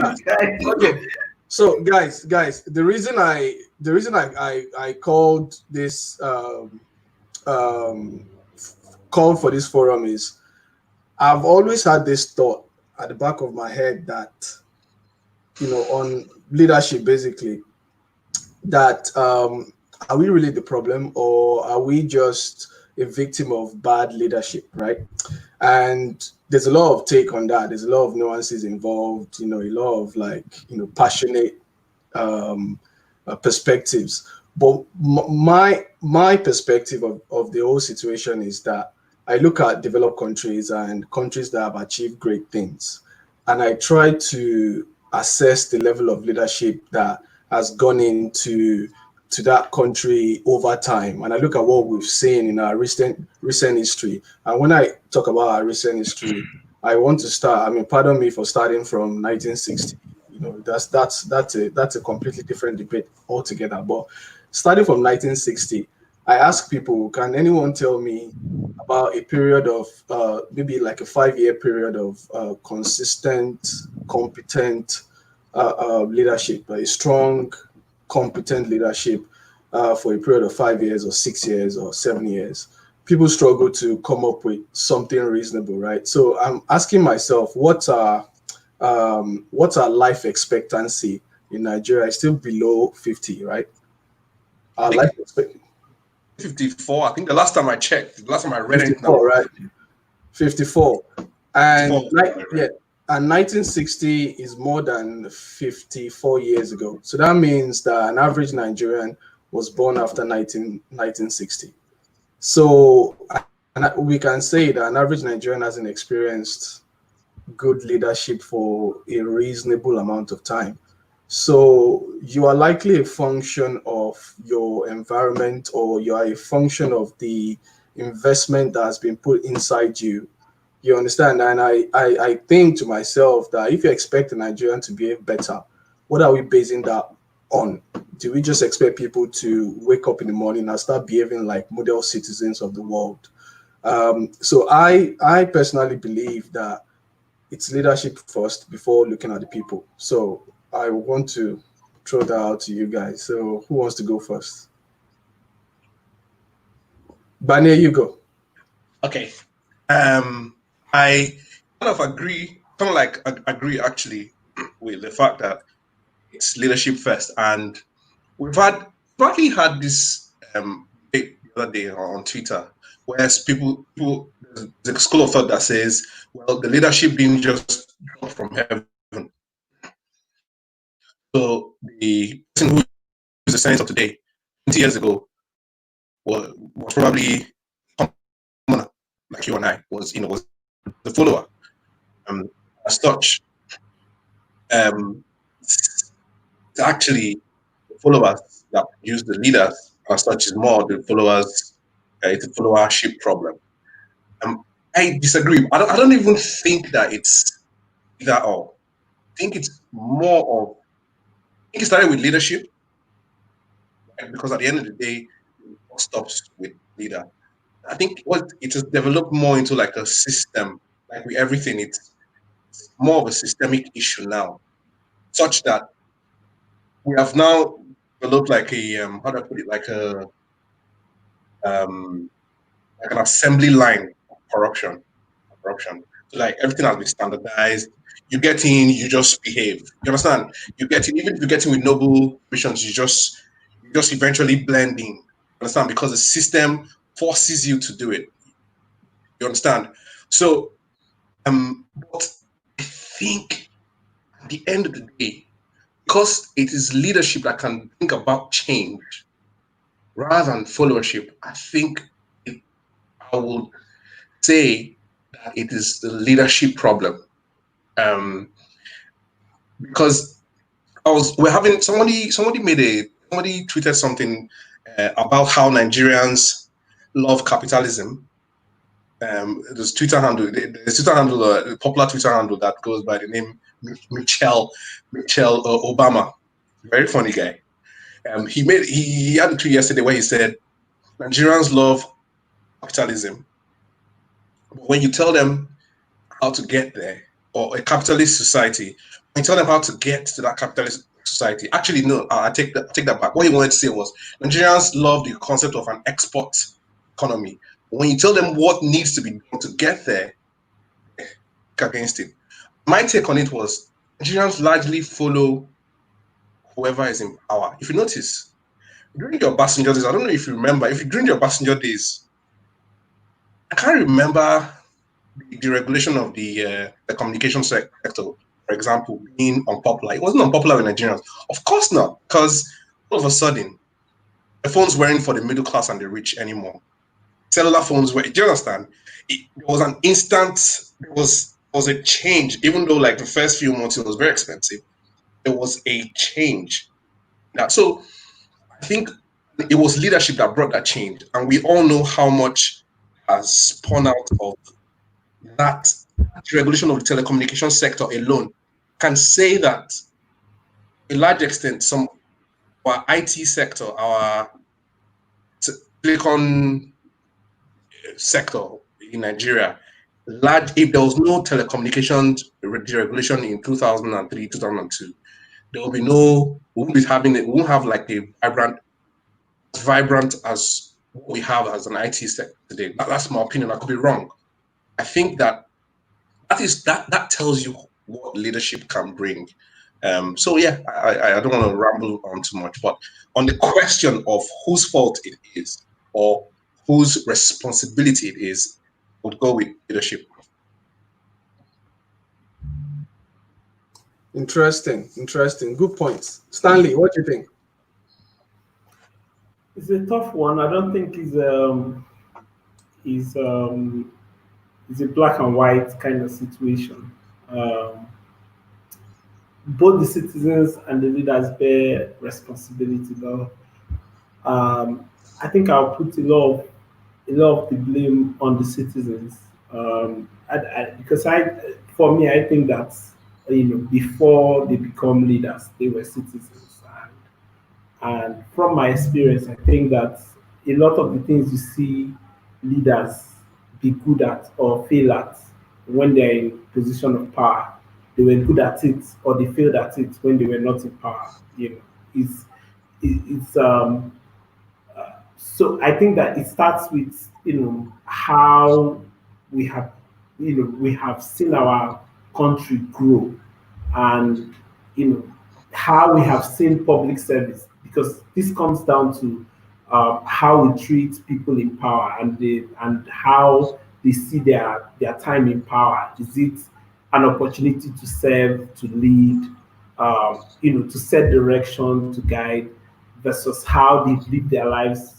Okay. So guys, the reason I called this um called for this forum is I've always had this thought at the back of my head that on leadership basically that are we really the problem, or are we just a victim of bad leadership, right? And there's a lot of take on that. There's a lot of nuances involved, a lot of passionate perspectives. But my perspective of the whole situation is that I look at developed countries and countries that have achieved great things, and I try to assess the level of leadership that has gone into that country over time. And I look at what we've seen in our recent history. And when I talk about our recent history, I want to start. I mean, pardon me for starting from 1960. That's a completely different debate altogether. But starting from 1960, I ask people, can anyone tell me about a period of maybe like a 5-year period of consistent, competent leadership, a strong, competent leadership for a period of 5 years or 6 years or 7 years? People struggle to come up with something reasonable, right? So I'm asking myself, what's our life expectancy in Nigeria? It's still below 50, right? Our life expectancy 54. I think the last time I checked, the last time I read 54, right? 54. And 54, yeah, and 1960 is more than 54 years ago. So that means that an average Nigerian was born after 1960. So we can say that an average Nigerian hasn't experienced good leadership for a reasonable amount of time. So you are likely a function of your environment, or you are a function of the investment that has been put inside you. You understand? And I think to myself that if you expect a Nigerian to behave better, what are we basing that on? Do we just expect people to wake up in the morning and start behaving like model citizens of the world? So I personally believe that it's leadership first before looking at the people. So I want to throw that out to you guys. So who wants to go first? Banya, you go. Okay. I kind of agree actually with the fact that it's leadership first. And we've probably had this debate the other day on Twitter, where people there's a school of thought that says, well, the leadership didn't just drop from heaven. So the person who is the senator today, 20 years ago, was probably someone like you and I, was the follower. As such, it's actually the followers that use the leaders. As such, is more the followers. It's a followership problem. I disagree. I don't even think that it's that all. I think it's more of. I think it started with leadership, right? Because at the end of the day, it stops with leader. I think what it has developed more into like a system, like with everything, it's more of a systemic issue now, such that we have now developed like a how do I put it, like an assembly line of corruption. So like everything has been standardized. You get in, you just behave. You understand? You get in, even if you get in with noble missions, you just eventually blend in. You understand? Because the system forces you to do it. You understand? So but I think at the end of the day, because it is leadership that can think about change rather than followership, I think I would say that it is the leadership problem. Because we're having somebody tweeted something about how Nigerians love capitalism. There's a popular Twitter handle that goes by the name Michelle Obama. Very funny guy. He had a tweet yesterday where he said Nigerians love capitalism, but when you tell them how to get there, or a capitalist society, and tell them how to get to that capitalist society. Actually, no, I take that back. What he wanted to say was Nigerians love the concept of an export economy. When you tell them what needs to be done to get there, against it. My take on it was Nigerians largely follow whoever is in power. If you notice, during your passenger days, I don't know if you remember, during your passenger days, I can't remember the regulation of the communication sector, for example, being unpopular. It wasn't unpopular with Nigerians. Of course not, because all of a sudden, the phones weren't for the middle class and the rich anymore. Cellular phones were, do you understand? It was an instant, was a change, even though like the first few months it was very expensive. There was a change. Now, so I think it was leadership that brought that change. And we all know how much has spun out of that regulation of the telecommunication sector alone. Can say that a large extent, some our IT sector, our telecom sector in Nigeria, if there was no telecommunications regulation in 2003, 2002, there will be we won't have like a vibrant as what we have as an IT sector today. That's my opinion. I could be wrong. I think that tells you what leadership can bring. So yeah, I don't want to ramble on too much, but on the question of whose fault it is or whose responsibility it is, I would go with leadership. Interesting. Good points. Stanley, what do you think? It's a tough one. I don't think it's a black and white kind of situation. Both the citizens and the leaders bear responsibility, though. I think I'll put a lot of the blame on the citizens, because for me, I think that before they become leaders, they were citizens, and from my experience, I think that a lot of the things you see leaders be good at or fail at when they're in position of power, they were good at it or they failed at it when they were not in power. It's so I think that it starts with how we have we have seen our country grow, and how we have seen public service, because this comes down to how we treat people in power, and how they see their time in power. Is it an opportunity to serve, to lead, to set direction, to guide, versus how they live their lives,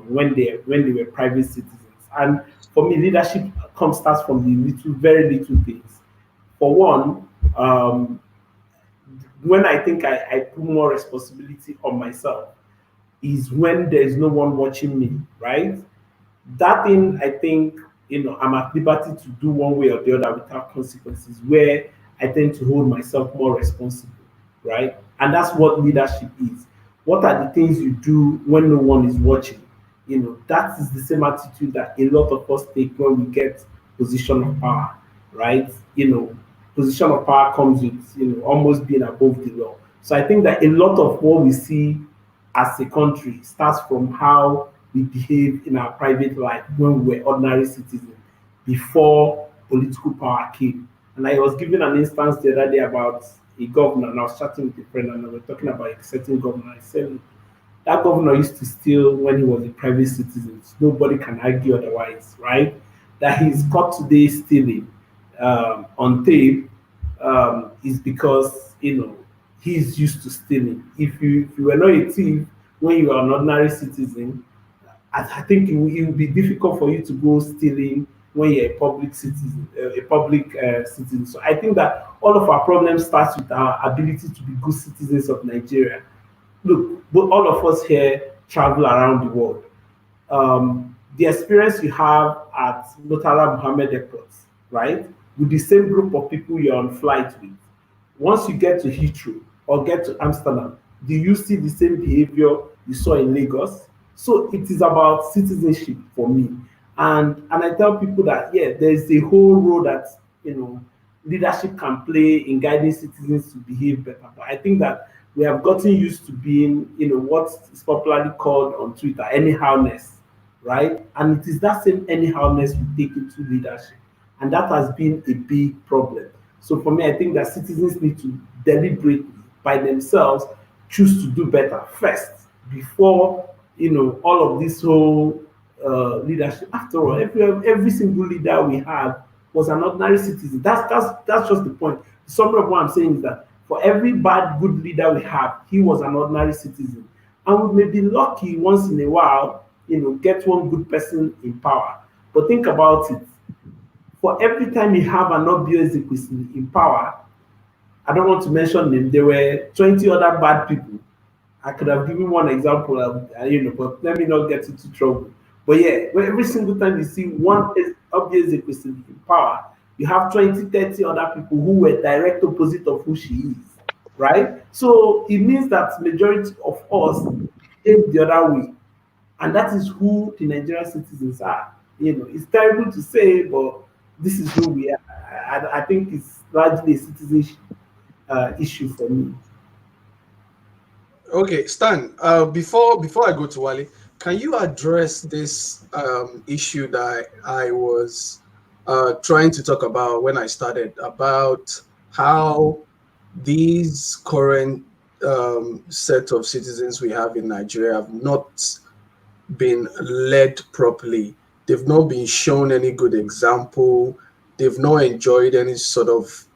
when they were private citizens. And for me, leadership starts from the very little things. For one, when I think I put more responsibility on myself is when there is no one watching me, right? That thing, I think, I'm at liberty to do one way or the other without consequences, where I tend to hold myself more responsible, right? And that's what leadership is. What are the things you do when no one is watching? That is the same attitude that a lot of us take when we get position of power, right? Position of power comes with, almost being above the law. So I think that a lot of what we see as a country starts from how we behave in our private life when we were ordinary citizens before political power came. And I was giving an instance the other day about a governor, and I was chatting with a friend, and we were talking about a certain governor. I said, that governor used to steal when he was a private citizen. Nobody can argue otherwise, right? That he's caught today stealing on tape is because he's used to stealing. If you were not a thief when you are an ordinary citizen, I think it will be difficult for you to go stealing when you're a public citizen, citizen. So I think that all of our problems starts with our ability to be good citizens of Nigeria. Look, all of us here travel around the world. The experience you have at Murtala Mohammed Airport, right, with the same group of people you're on flight with, once you get to Heathrow or get to Amsterdam, do you see the same behavior you saw in Lagos? So it is about citizenship for me. And I tell people that, yeah, there's a whole road that, leadership can play in guiding citizens to behave better. But I think that we have gotten used to being, what is popularly called on Twitter, anyhowness, right? And it is that same anyhowness we take into leadership. And that has been a big problem. So for me, I think that citizens need to deliberately, by themselves, choose to do better first before, all of this whole leadership. After all, every single leader we have was an ordinary citizen. That's just the point. The summary of what I'm saying is that for every bad good leader we have, he was an ordinary citizen, and we may be lucky once in a while, get one good person in power. But think about it. For every time you have an obvious in power, I don't want to mention them. There were 20 other bad people. I could have given one example, but let me not get into trouble. But yeah, every single time you see one obvious in power, you have 20, 30 other people who were direct opposite of who she is, right? So it means that majority of us behave the other way, and that is who the Nigerian citizens are. It's terrible to say, but this is who we are. I think it's largely a citizenship issue for me. Okay, Stan. Before I go to Wale, can you address this issue that I was trying to talk about when I started about how these current set of citizens we have in Nigeria have not been led properly. They've not been shown any good example. They've not enjoyed any sort of,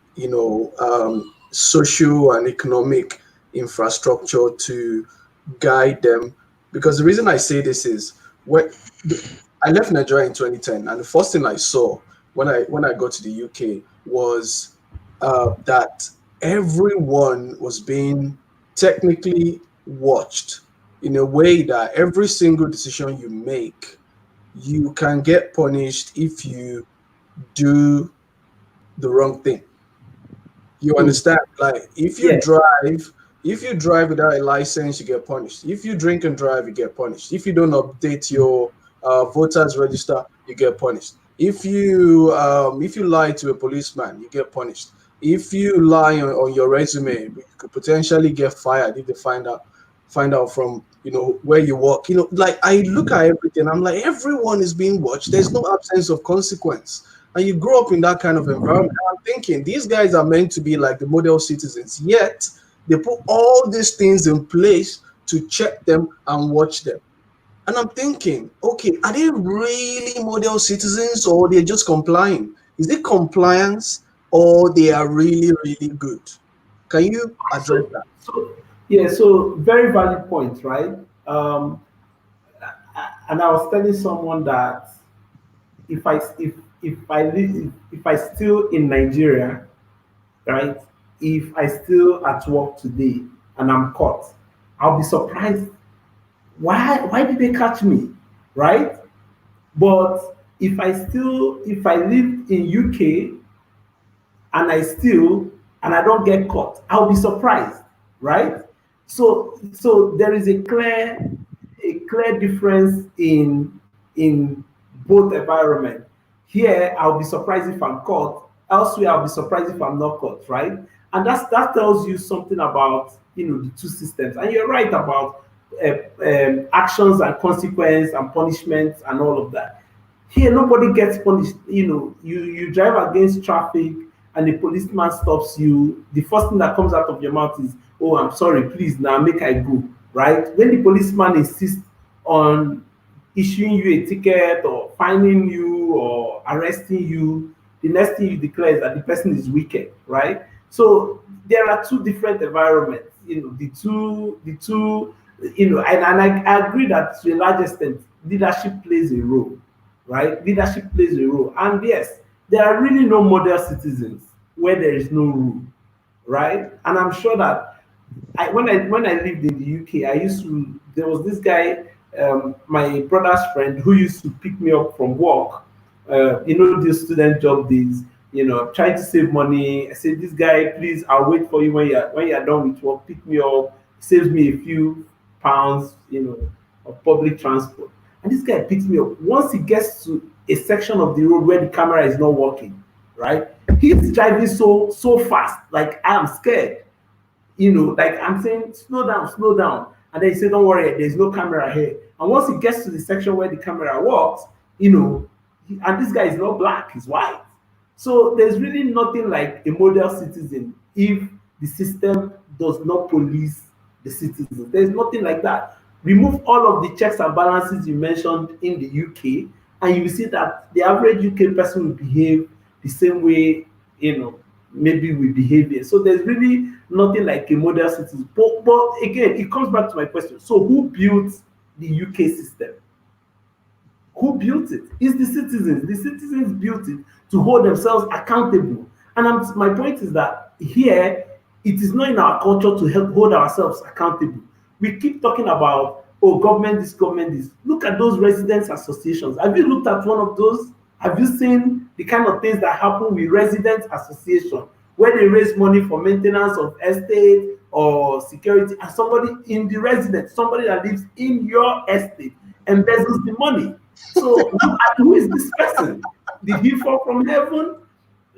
social and economic infrastructure to guide them. Because the reason I say this is when I left Nigeria in 2010, and the first thing I saw when I got to the UK was that everyone was being technically watched in a way that every single decision you make, you can get punished if you do the wrong thing. You understand? Like if you drive without a license, you get punished. If you drink and drive, you get punished. If you don't update your voters register, you get punished. If you lie to a policeman, you get punished. If you lie on your resume, you could potentially get fired if they find out from where you work. Like I look at everything, I'm like, everyone is being watched. There's no absence of consequence. And you grow up in that kind of environment. I'm thinking these guys are meant to be like the model citizens, yet they put all these things in place to check them and watch them. And I'm thinking, okay, are they really model citizens or they're just complying? Is it compliance or they are really, really good? Can you address that? So very valid point, right? And I was telling someone that if I still in Nigeria, right? If I still at work today and I'm caught, I'll be surprised. Why did they catch me? Right? But if I live in UK and I don't get caught, I'll be surprised, right? So there is a clear difference in both environments. Here, I'll be surprised if I'm caught. Elsewhere, I'll be surprised if I'm not caught, right? And that tells you something about the two systems. And you're right about actions and consequence and punishments and all of that. Here, nobody gets punished. You drive against traffic and the policeman stops you. The first thing that comes out of your mouth is, "Oh, I'm sorry, please now make I go," right? When the policeman insists on issuing you a ticket or fining you or arresting you, the next thing you declare is that the person is wicked, right? So there are two different environments. The two, and I agree that to a large extent, leadership plays a role, right? Leadership plays a role, and yes, there are really no model citizens where there is no rule, right? And I'm sure that when I lived in the UK, there was this guy, my brother's friend, who used to pick me up from work. The student job days. Trying to save money. I said, "This guy, please, I'll wait for you when you're done with work. Pick me up." Saves me a few pounds, of public transport. And this guy picks me up. Once he gets to a section of the road where the camera is not working, right? He's driving so fast, like I'm scared. Like I'm saying, slow down. And then he said, don't worry, there's no camera here. And once he gets to the section where the camera works, and this guy is not black, he's white. So there's really nothing like a model citizen if the system does not police the citizens. There's nothing like that. Remove all of the checks and balances you mentioned in the UK, and you will see that the average UK person will behave the same way, maybe we behave here. So there's really nothing like a model citizen. But again, it comes back to my question. So who built the UK system? Who built it? It's the citizens. The citizens built it to hold themselves accountable. And my point is that here, it is not in our culture to help hold ourselves accountable. We keep talking about, oh, government this, government this. Look at those residents associations. Have you looked at one of those? Have you seen the kind of things that happen with resident association, where they raise money for maintenance of estate or security, and somebody in the residence, somebody that lives in your estate, embezzles the money? So who is this person? Did he fall from heaven?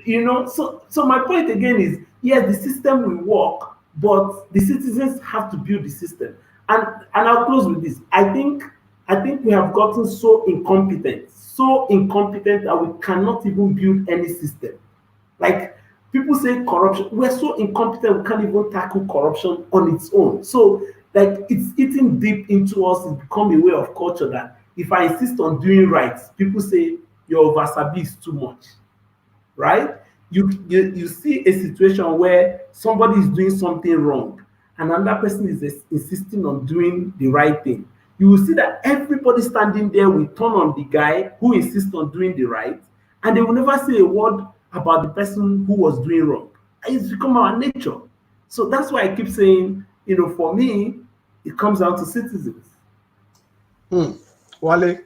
So my point again is, yes, the system will work, but the citizens have to build the system. And I'll close with this. I think we have gotten so incompetent that we cannot even build any system. Like people say corruption, we're so incompetent we can't even tackle corruption on its own. So like it's eating deep into us. It's become a way of culture that if I insist on doing right, people say your wasabi is too much, right? You see a situation where somebody is doing something wrong and another person is insisting on doing the right thing. You will see that everybody standing there will turn on the guy who insists on doing the right, and they will never say a word about the person who was doing wrong. It's become our nature. So that's why I keep saying, for me, it comes down to citizens. Wale?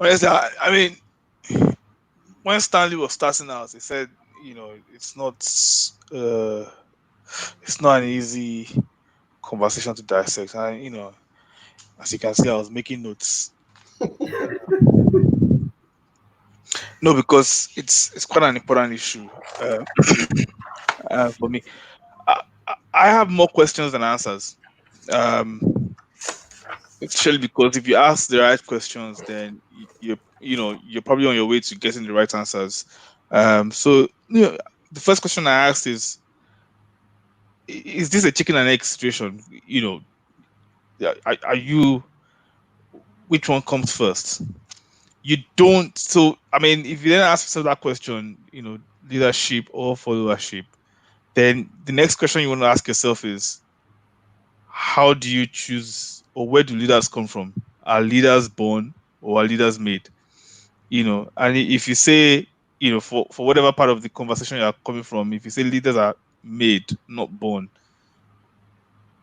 Honestly, I mean, when Stanley was starting out, he said, it's not an easy conversation to dissect. And as you can see, I was making notes. No, because it's quite an important issue for me. I have more questions than answers. Especially because if you ask the right questions, then you're probably on your way to getting the right answers. So the first question I asked is this a chicken and egg situation? Are you, which one comes first? You don't. So I mean, if you then ask yourself that question, leadership or followership, then the next question you want to ask yourself is, how do you choose, or where do leaders come from? Are leaders born or are leaders made? And if you say, for whatever part of the conversation you are coming from, if you say leaders are made, not born,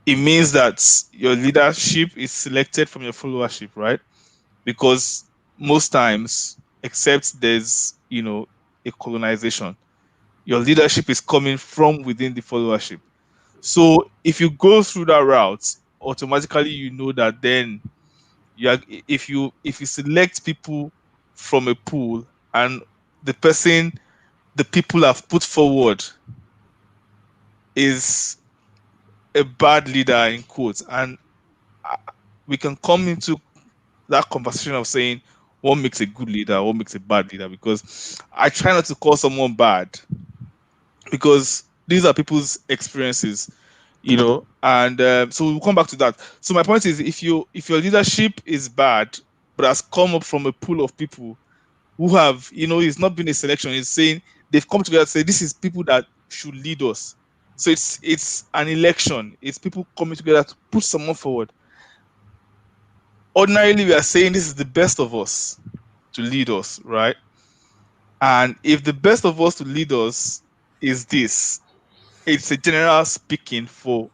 it means that your leadership is selected from your followership, right? Because most times, except there's, a colonization, your leadership is coming from within the followership. So if you go through that route, automatically you know that then if you select people from a pool and the people have put forward is a bad leader in quotes, and we can come into that conversation of saying what makes a good leader, what makes a bad leader, because I try not to call someone bad because these are people's experiences, and so we'll come back to that. So my point is, if your leadership is bad but has come up from a pool of people who have, it's not been a selection, it's saying they've come together to say this is people that should lead us. So it's an election, it's people coming together to put someone forward. Ordinarily, we are saying this is the best of us to lead us, right? And if the best of us to lead us is this, it's a general speaking for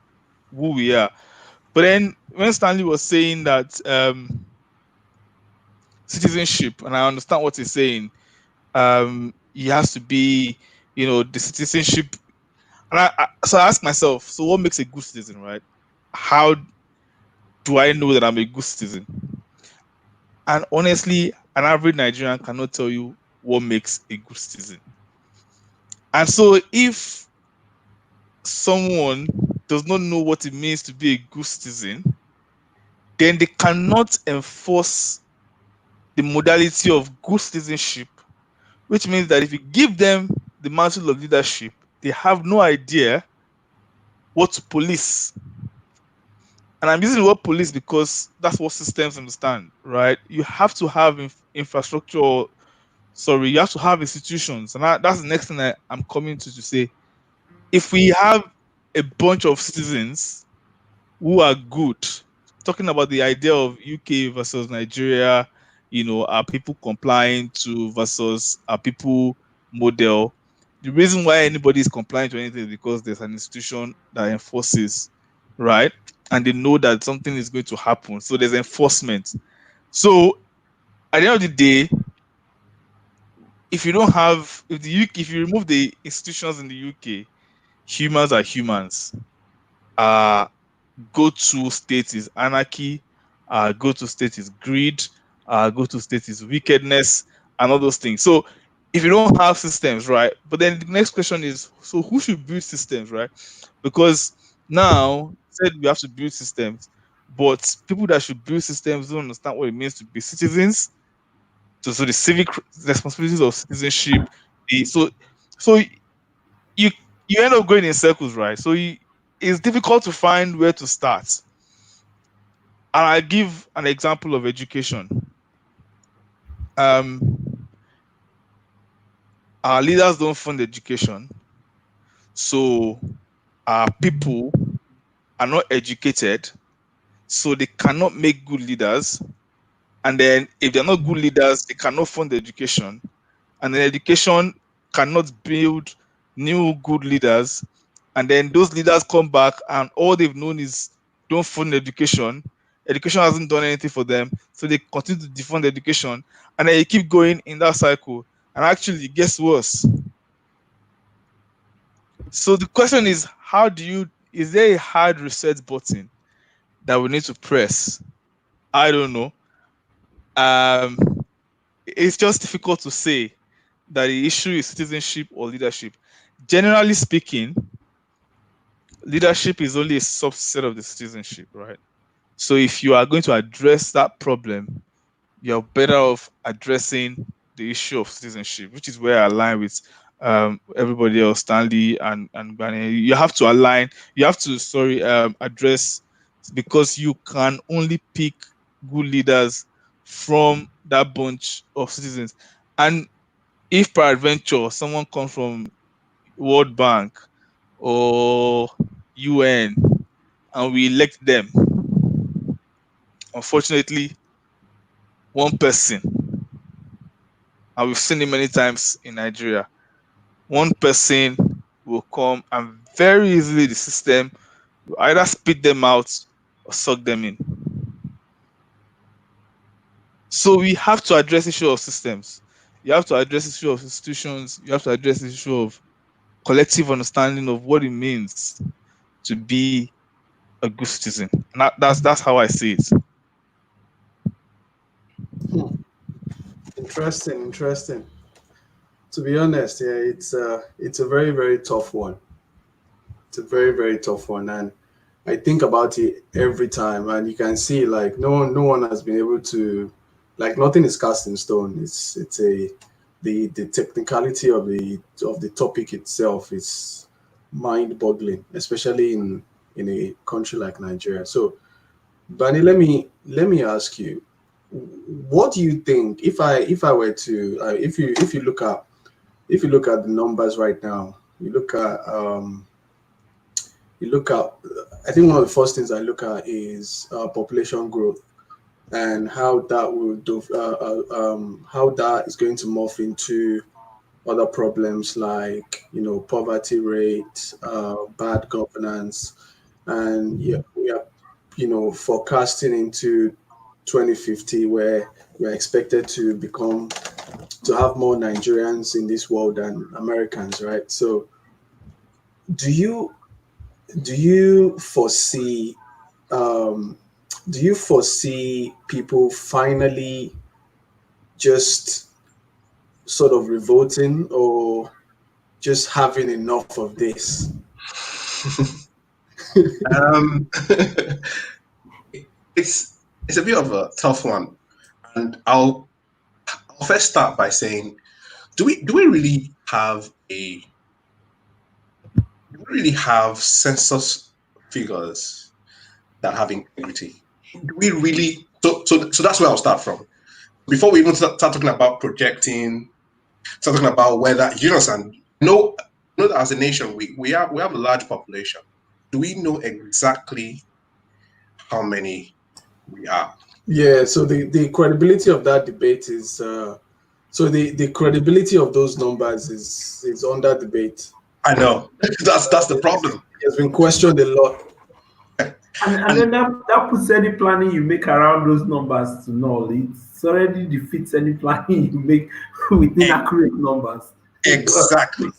who we are. But then when Stanley was saying that citizenship, and I understand what he's saying, he has to be, the citizenship. And so I ask myself, so what makes a good citizen, right? How do I know that I'm a good citizen? And honestly, an average Nigerian cannot tell you what makes a good citizen. And so if someone does not know what it means to be a good citizen, then they cannot enforce the modality of good citizenship, which means that if you give them the mantle of leadership, they have no idea what to police. And I'm using the word police because that's what systems understand, right? You have to have infrastructure. Sorry, you have to have institutions. And that's the next thing I'm coming to say. If we have a bunch of citizens who are good, talking about the idea of UK versus Nigeria, are people complying to versus are people model. The reason why anybody is complying to anything is because there's an institution that enforces, right? And they know that something is going to happen. So there's enforcement. So at the end of the day, if you don't have, if you remove the institutions in the UK, humans are humans. Go-to state is anarchy. Go-to state is greed. Go-to state is wickedness, and all those things. So if you don't have systems, right? But then the next question is, so who should build systems, right? Because now said we have to build systems, but people that should build systems don't understand what it means to be citizens. So the civic responsibilities of citizenship. So you you end up going in circles, right? So it's difficult to find where to start. And I give an example of education. Our leaders don't fund education, so our people are not educated, so they cannot make good leaders. And then if they're not good leaders, they cannot fund education, and then education cannot build new good leaders. And then those leaders come back and all they've known is don't fund education. Education hasn't done anything for them, so they continue to defund education, and then you keep going in that cycle. And actually, it gets worse. So the question is, is there a hard reset button that we need to press? I don't know. It's just difficult to say that the issue is citizenship or leadership. Generally speaking, leadership is only a subset of the citizenship, right? So if you are going to address that problem, you're better off addressing the issue of citizenship, which is where I align with everybody else, Stanley and Gani. You have to align. You have to address, because you can only pick good leaders from that bunch of citizens. And if peradventure someone comes from World Bank or UN and we elect them, unfortunately, one person, and we've seen it many times in Nigeria, one person will come and very easily the system will either spit them out or suck them in. So we have to address the issue of systems. You have to address the issue of institutions. You have to address the issue of collective understanding of what it means to be a good citizen. And that's how I see it. Interesting. To be honest, yeah, it's a very, very tough one. It's a very, very tough one, and I think about it every time, and you can see like no one has been able to, like, nothing is cast in stone. The technicality of the topic itself is mind-boggling, especially in a country like Nigeria. So, Bani, let me ask you, what do you think if I were to if you look at the numbers right now, you look at I think one of the first things I look at is population growth and how that will do how that is going to morph into other problems like poverty rate, bad governance, and yeah, we are forecasting into 2050 where we are expected to have more Nigerians in this world than Americans, right? So do you foresee do you foresee people finally just sort of revolting or just having enough of this? It's a bit of a tough one, and I'll first start by saying, do we really have census figures that have integrity? Do we really? So that's where I'll start from. Before we even start talking about projecting, start talking about whether, you understand, know that as a nation we have a large population. Do we know exactly how many we are? Yeah, so the credibility of that debate is so the credibility of those numbers is under debate. I know. That's the problem. It has been questioned a lot. And then that puts any planning you make around those numbers to null. It already defeats any planning you make with inaccurate numbers. Exactly.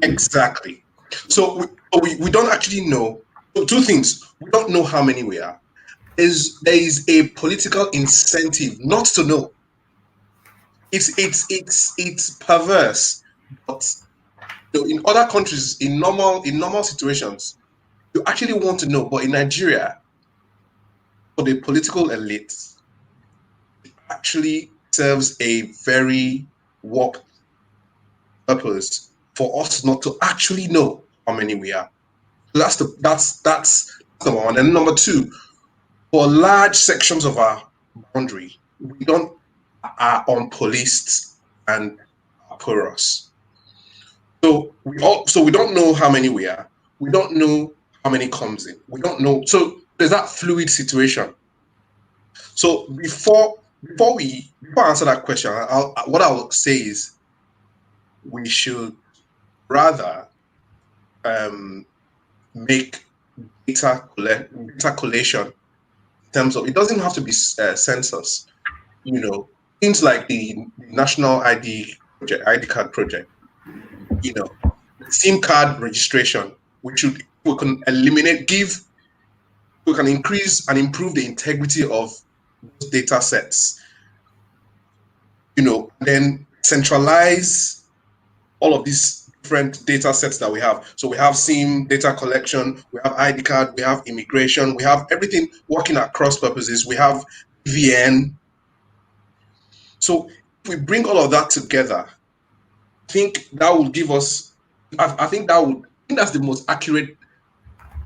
Exactly. So we don't actually know. Two things. We don't know how many we are. There is a political incentive not to know. It's perverse. But in other countries, in normal situations, you actually want to know. But in Nigeria, for the political elite, it actually serves a very warped purpose for us not to actually know how many we are. That's number one. And number two, for large sections of our boundary, we are unpoliced and porous. So we don't know how many we are. We don't know how many comes in. We don't know. So there's that fluid situation. So before I answer that question, what I will say is we should rather make data collation in terms of, it doesn't have to be census, things like the national ID card project, SIM card registration, we can we can increase and improve the integrity of those data sets, then centralize all of these different data sets that we have. So we have SIM data collection, we have ID card, we have immigration, we have everything working at cross purposes, we have VN. So if we bring all of that together, I think that will give us, I think that's the most accurate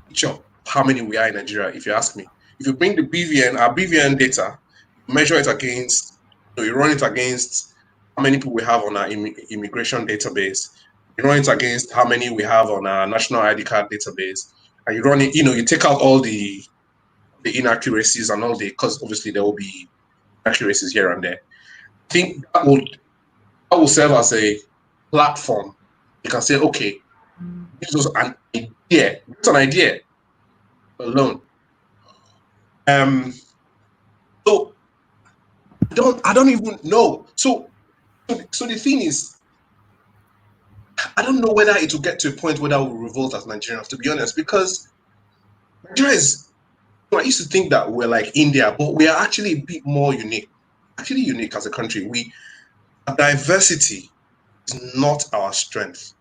picture of how many we are in Nigeria, if you ask me. If you bring our BVN data, measure it against, you run it against how many people we have on our immigration database, you run it against how many we have on our national ID card database, and you run it, you take out all the inaccuracies and all because obviously there will be inaccuracies here and there. I think that will serve as a platform. You can say, okay, this was an idea. It's an idea alone. So I don't even know. So the thing is, I don't know whether it will get to a point where we'll revolt as Nigerians, to be honest, because Nigeria is, I used to think that we're like India, but we are actually a bit more unique. Actually unique as a country. Our diversity is not our strength,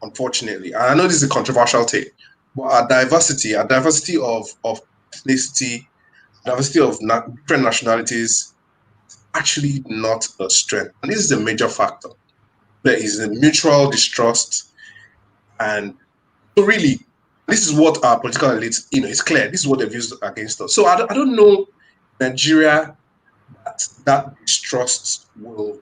unfortunately. And I know this is a controversial take, but our diversity of ethnicity, diversity of different nationalities, actually not a strength. And this is a major factor. There is a mutual distrust. And so really, this is what our political elite, it's clear. This is what they've used against us. So I don't know Nigeria that distrust will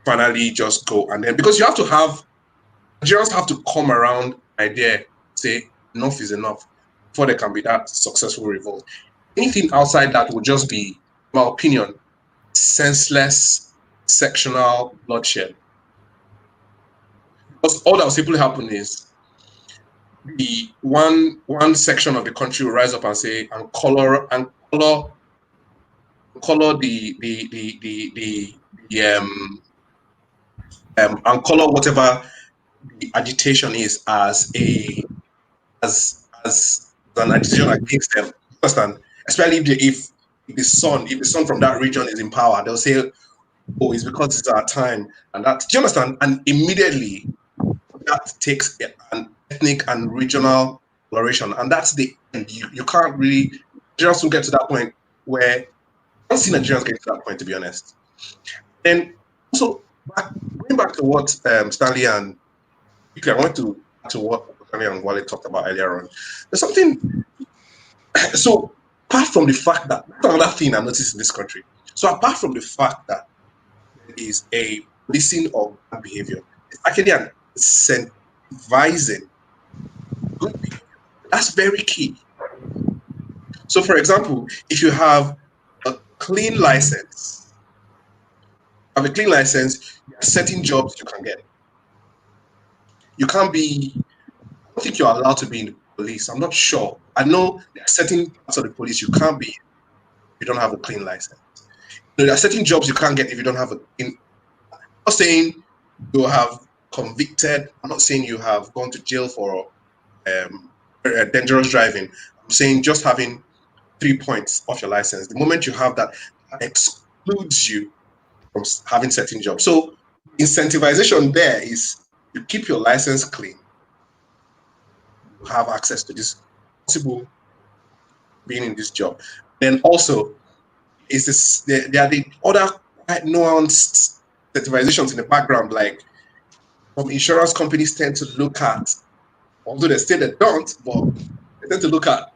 finally just go. And then, because Nigerians have to come around idea, say enough is enough before there can be that successful revolt. Anything outside that will just be, in my opinion, senseless sectional bloodshed. Because all that will simply happen is the one section of the country will rise up and say and color and color whatever the agitation is as an agitation against them. Understand? especially if the son from that region is in power, they'll say, "Oh, it's because it's our time," and that. Do you understand? And immediately that takes an ethnic and regional coloration, and that's the end. You can't really Nigerians will get to that point where I don't see Nigerians getting to that point, to be honest. And also, going back to what Stanley and I want to what Stanley and Wale talked about earlier on. There's something. So apart from the fact that that's another thing I noticed in this country. So apart from the fact that there is a policing of bad behavior, it's actually an incentivizing good behavior. That's very key. So, for example, if you have a clean license, there are certain jobs you can get. You can't be, I don't think you're allowed to be in the police. I'm not sure. I know there are certain parts of the police you can't be if you don't have a clean license. There are certain jobs you can't get if you don't have I'm not saying you have convicted. I'm not saying you have gone to jail for dangerous driving. I'm saying just having 3 points off your license. The moment you have that, that excludes you from having certain jobs. So incentivization there is you keep your license clean. You have access to this possible being in this job. Then also is this there are the other quite nuanced incentivizations in the background, like some insurance companies tend to look at, although they say they don't, but they tend to look at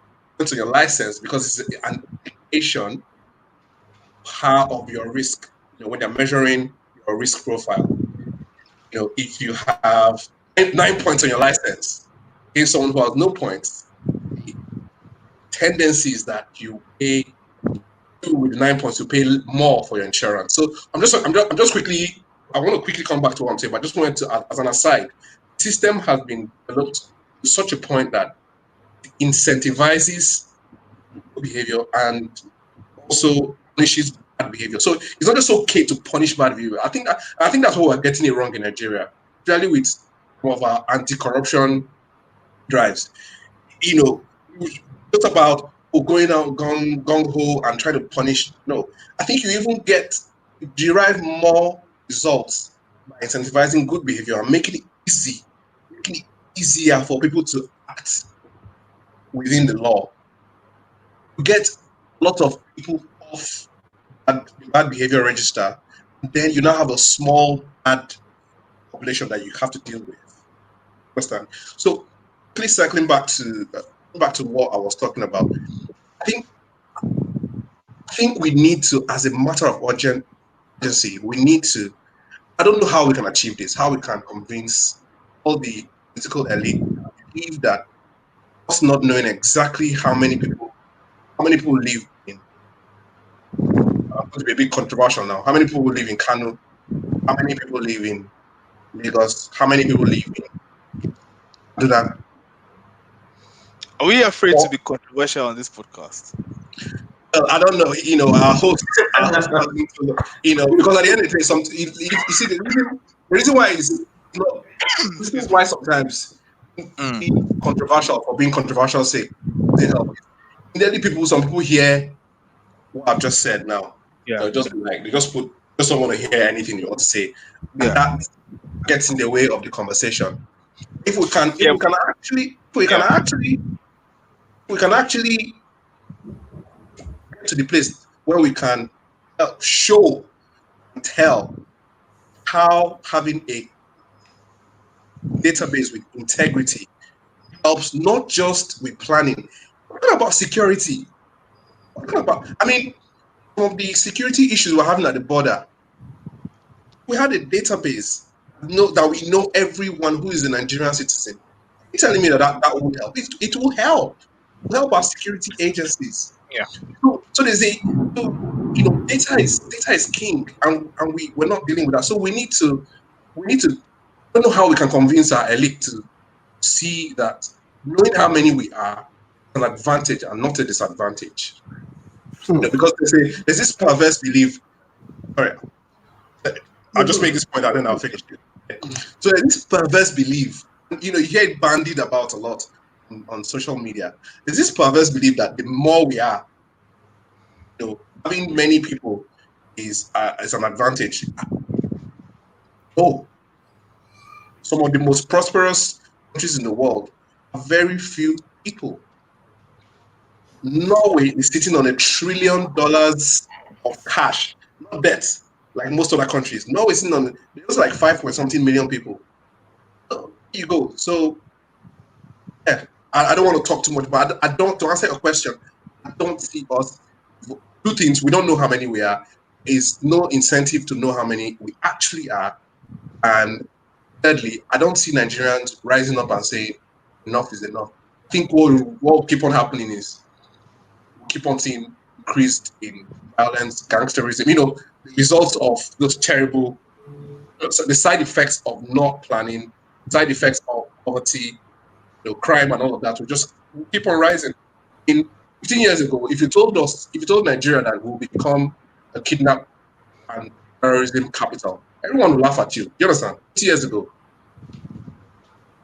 to your license because it's an indication of your risk. When they're measuring your risk profile, if you have 9 points on your license, in someone who has no points, the tendency is that you pay with 9 points, you pay more for your insurance. So I'm just quickly. I want to quickly come back to what I'm saying, but I just wanted to, as an aside, the system has been developed to such a point that it incentivizes behavior and also punishes bad behavior. So it's not just okay to punish bad behavior. I think that's what we're getting it wrong in Nigeria, especially with some of our anti-corruption drives. Just about going out gung-ho and trying to punish. No, I think you even derive more results by incentivizing good behavior and making it easier for people to act within the law. You get a lot of people off the bad behavior register, and then you now have a small bad population that you have to deal with. Understand? So, please circling back to what I was talking about. I think we need to, as a matter of urgency, we need to. I don't know how we can achieve this. How we can convince all the political elite to believe that us not knowing exactly how many people live in. I'm going to be a bit controversial now. How many people live in Kano? How many people live in Lagos? How many people live in? Do that. Are we afraid to be controversial on this podcast? Well, I don't know. Our host, because at the end of the day, you see the reason why is this is why sometimes being controversial for being controversial sake they help. Some people hear what I've just said now. Yeah. They'll just be like, they just don't want to hear anything you want to say. Yeah. And that gets in the way of the conversation. If we can actually get to the place where we can show and tell how having a database with integrity helps not just with planning. We're talking about security. Some of the security issues we're having at the border, we had a database that we know everyone who is a Nigerian citizen. You're telling me that would help? It will help. It will help our security agencies. Yeah. So there's data is king, and we're not dealing with that. So we need to. I don't know how we can convince our elite to see that knowing how many we are is an advantage and not a disadvantage. Because there's this perverse belief. All right, I'll just make this point and then I'll finish it. So there's this perverse belief. You hear it bandied about a lot on social media. There's this perverse belief that the more we are, having many people is an advantage. No, some of the most prosperous countries in the world have very few people. Norway is sitting on $1 trillion of cash, not debt, like most other countries. Norway is sitting on there's like 5 point something million people. So here you go. So yeah, I don't want to talk too much, but I don't, to answer your question, I don't see us. Two things: we don't know how many we are. Is no incentive to know how many we actually are, and thirdly, I don't see Nigerians rising up and saying enough is enough. I think what will keep on happening is we'll keep on seeing increased in violence, gangsterism. The results of those terrible, the side effects of not planning, side effects of poverty, crime and all of that will just keep on rising. In 15 years ago, if you told Nigeria that we'll become a kidnap and terrorism capital, everyone will laugh at you. You understand? 2 years ago.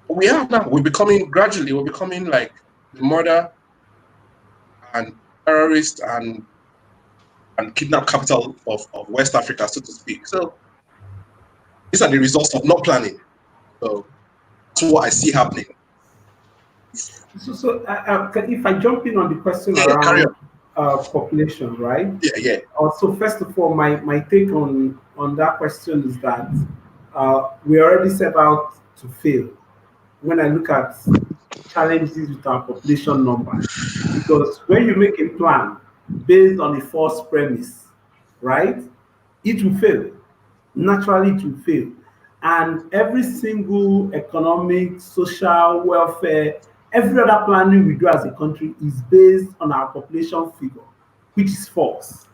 We are now. We're becoming like the murder and terrorist and kidnap capital of West Africa, so to speak. So these are the results of not planning. So that's what I see happening. So if I jump in on the question around population, right? Yeah. So first of all, my take on that question is that we already set out to fail when I look at challenges with our population number. Because when you make a plan based on a false premise, right, it will fail. Naturally, it will fail. And every single economic, social, welfare, every other planning we do as a country is based on our population figure, which is false,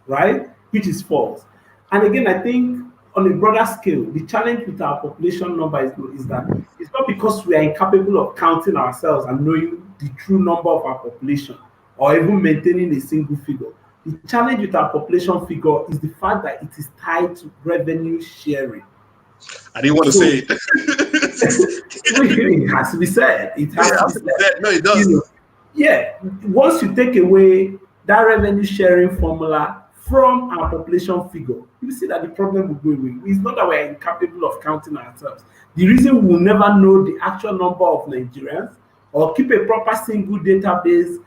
right? Which is false. And again, I think on a broader scale, the challenge with our population number is that it's not because we are incapable of counting ourselves and knowing the true number of our population or even maintaining a single figure. The challenge with our population figure is the fact that it is tied to revenue sharing. I didn't want to say it. It has to be said. It has to be said. No, it does. Once you take away that revenue sharing formula from our population figure, you see that the problem will go away. It's not that we're incapable of counting ourselves. The reason we will never know the actual number of Nigerians or keep a proper single database,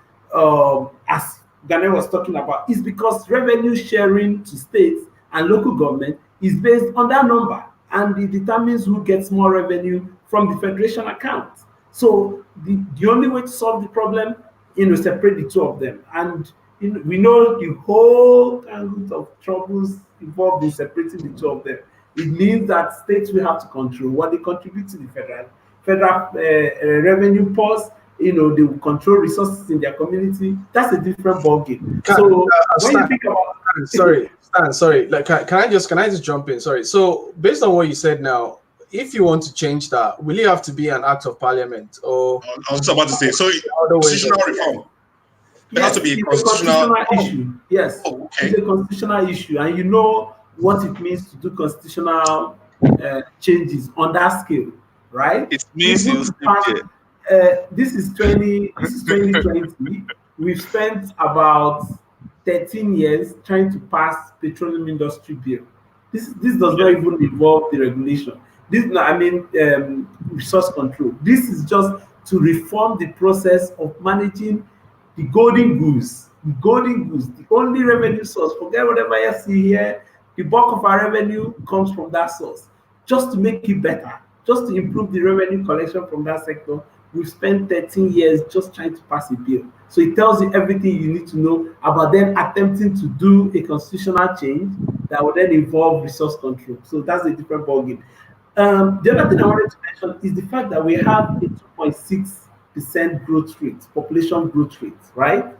as Daniel was talking about, is because revenue sharing to states and local government is based on that number, and it determines who gets more revenue from the federation account. So the only way to solve the problem, separate the two of them. And we know the whole kind of troubles involved in separating the two of them. It means that states will have to control what they contribute to the federal revenue purse. They will control resources in their community. That's a different ballgame. So when you think about sorry. Like, can I just jump in? Sorry. So based on what you said now, if you want to change that, will it have to be an act of parliament or? I was about to say, so constitutional reform. It has to be a constitutional issue. Yes, it's a constitutional issue, and what it means to do constitutional changes on that scale, right? It means this is 2020. We've spent about 13 years trying to pass petroleum industry bill. This does not even involve the regulation. Resource control. This is just to reform the process of managing the golden goose. The only revenue source. Forget whatever you see here. The bulk of our revenue comes from that source. Just to make it better, just to improve the revenue collection from that sector, we've spent 13 years just trying to pass a bill. So it tells you everything you need to know about then attempting to do a constitutional change that would then involve resource control. So that's a different ballgame. The other thing I wanted to mention is the fact that we have a 2.6% growth rate, population growth rate, right?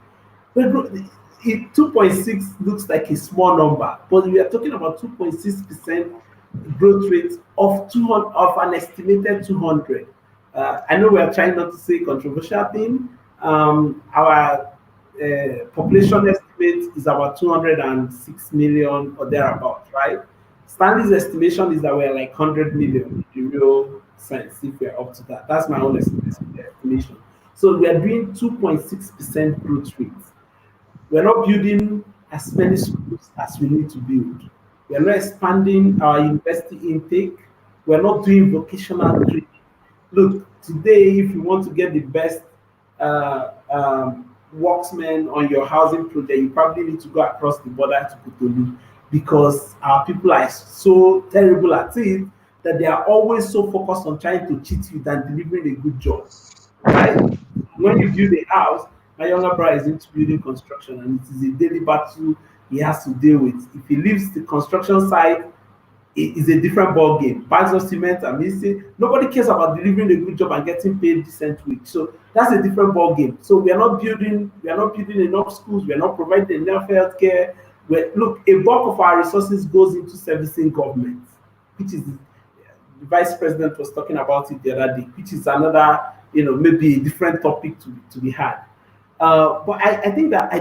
2.6 looks like a small number, but we are talking about 2.6% growth rate of an estimated 200. I know we are trying not to say controversial thing. Our population estimate is about 206 million or thereabout, right? Stanley's estimation is that we're like 100 million in real sense if we're up to that. That's my own estimation. So we are doing 2.6% growth rate. We're not building as many schools as we need to build. We're not expanding our university intake. We're not doing vocational training. Look, today, if you want to get the best worksmen on your housing project, you probably need to go across the border to Cotonou, because our people are so terrible at it that they are always so focused on trying to cheat you than delivering a good job, right? When you build a house, my younger brother is into building construction, and it is a daily battle he has to deal with. If he leaves the construction site, it is a different ball game. Bags of cement are missing. Nobody cares about delivering a good job and getting paid decent wage. So that's a different ball game. So we are not building enough schools. We are not providing enough healthcare. Look, a bulk of our resources goes into servicing government, which is the vice president was talking about it the other day, which is another, maybe a different topic to be had. But I think that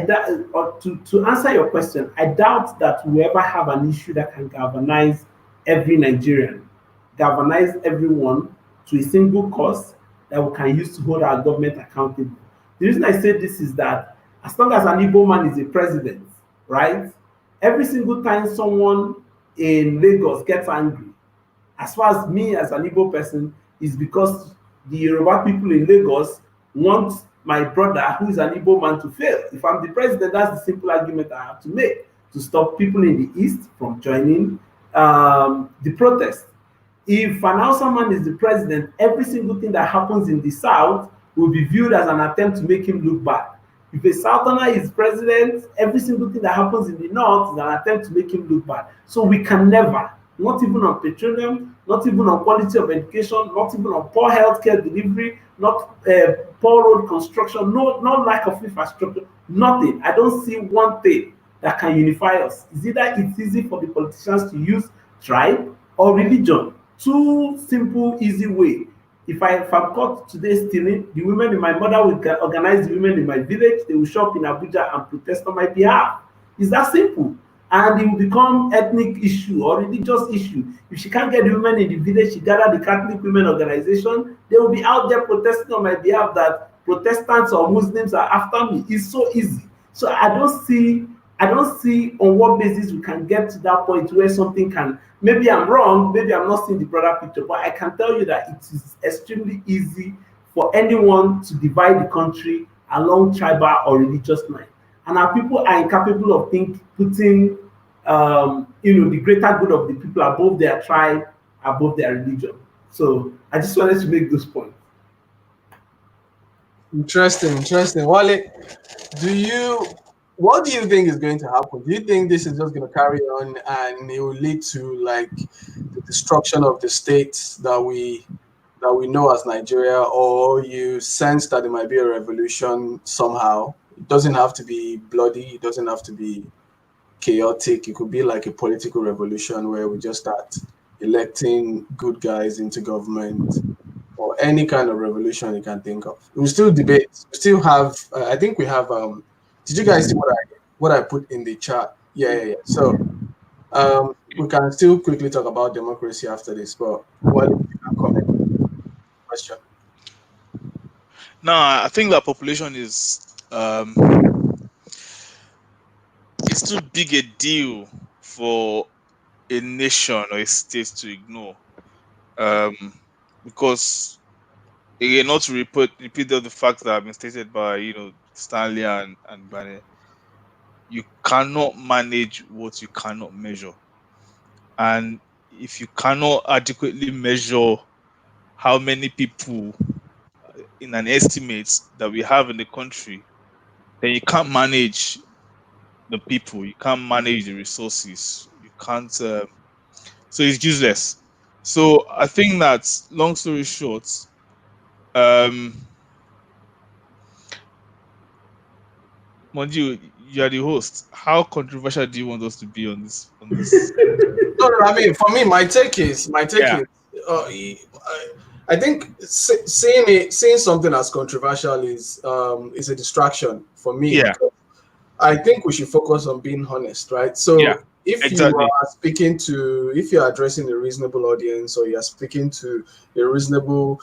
to answer your question, I doubt that we ever have an issue that can galvanize every Nigerian, galvanize everyone to a single cause that we can use to hold our government accountable. The reason I say this is that as long as an Igbo man is a president, right, every single time someone in Lagos gets angry, as far as me as an Igbo person, is because the Yoruba people in Lagos want my brother, who is an Igbo man, to fail. If I'm the president, that's the simple argument I have to make to stop people in the East from joining the protest. If an Hausa man is the president, every single thing that happens in the South will be viewed as an attempt to make him look bad. If a Southerner is president, every single thing that happens in the North is an attempt to make him look bad. So we can never, not even on petroleum, not even on quality of education, not even on poor healthcare delivery, not poor road construction, no lack of infrastructure, nothing. I don't see one thing that can unify us. It's either it's easy for the politicians to use tribe or religion. Two simple, easy way. If I'm caught today stealing, the women in my mother will organize the women in my village. They will show up in Abuja and protest on my behalf. It's that simple. And it will become ethnic issue or religious issue. If she can't get the women in the village, she gather the Catholic Women Organization. They will be out there protesting on my behalf that Protestants or Muslims are after me. It's so easy. So I don't see on what basis we can get to that point where something can, maybe I'm wrong, maybe I'm not seeing the broader picture, but I can tell you that it is extremely easy for anyone to divide the country along tribal or religious lines. And our people are incapable of putting the greater good of the people above their tribe, above their religion. So I just wanted to make those points. Interesting. Wale, what do you think is going to happen? Do you think this is just going to carry on and it will lead to like the destruction of the states that we know as Nigeria, or you sense that there might be a revolution somehow? It doesn't have to be bloody. It doesn't have to be chaotic. It could be like a political revolution where we just start electing good guys into government, or any kind of revolution you can think of. We still debate. We still have. I think we have. Did you guys see what I put in the chat? Yeah. So we can still quickly talk about democracy after this. But what you can comment? Question. No, I think that population is it's too big a deal for a nation or a state to ignore. Because again, not to repeat the fact that have been stated by Stanley and Bane, you cannot manage what you cannot measure. And if you cannot adequately measure how many people in an estimate that we have in the country, then you can't manage the people, you can't manage the resources, you can't so it's useless. So I think that, long story short, Monji, you are the host. How controversial do you want us to be on this? No, I mean, for me, my take is, I think seeing something as controversial is a distraction for me. Yeah. I think we should focus on being honest, right? So if you Exactly. are speaking to, if you are addressing a reasonable audience, or you are speaking to a reasonable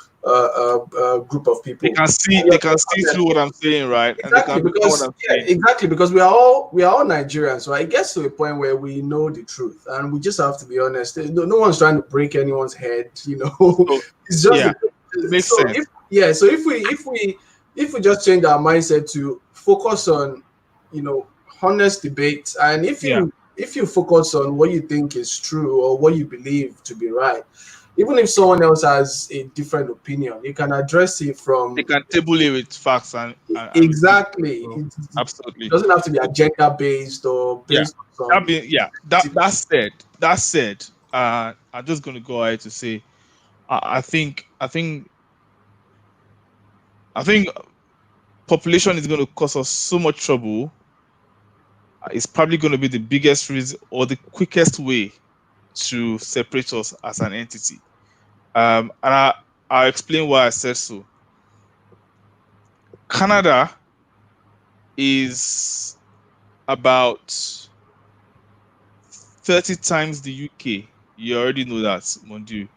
group of They people, can see and they you're can see through what I'm saying, right? And they can exactly, understand what because I'm saying. exactly, because we are all Nigerians, so it gets to a point where we know the truth, and we just have to be honest. No one's trying to break anyone's head, So It's just yeah, makes so sense. if we just change our mindset to focus on, honest debate, and Yeah. if you focus on what you think is true or what you believe to be right, even if someone else has a different opinion, you can address it They from. can table it with facts and with figures. Exactly. So It absolutely. doesn't have to be agenda based or Yeah. based on some. That said, I'm just gonna go ahead to say I think population is going to cause us so much trouble. It's probably going to be the biggest reason or the quickest way to separate us as an entity. And I'll explain why I said so. Canada is about 30 times the UK. You already know that, mon Dieu.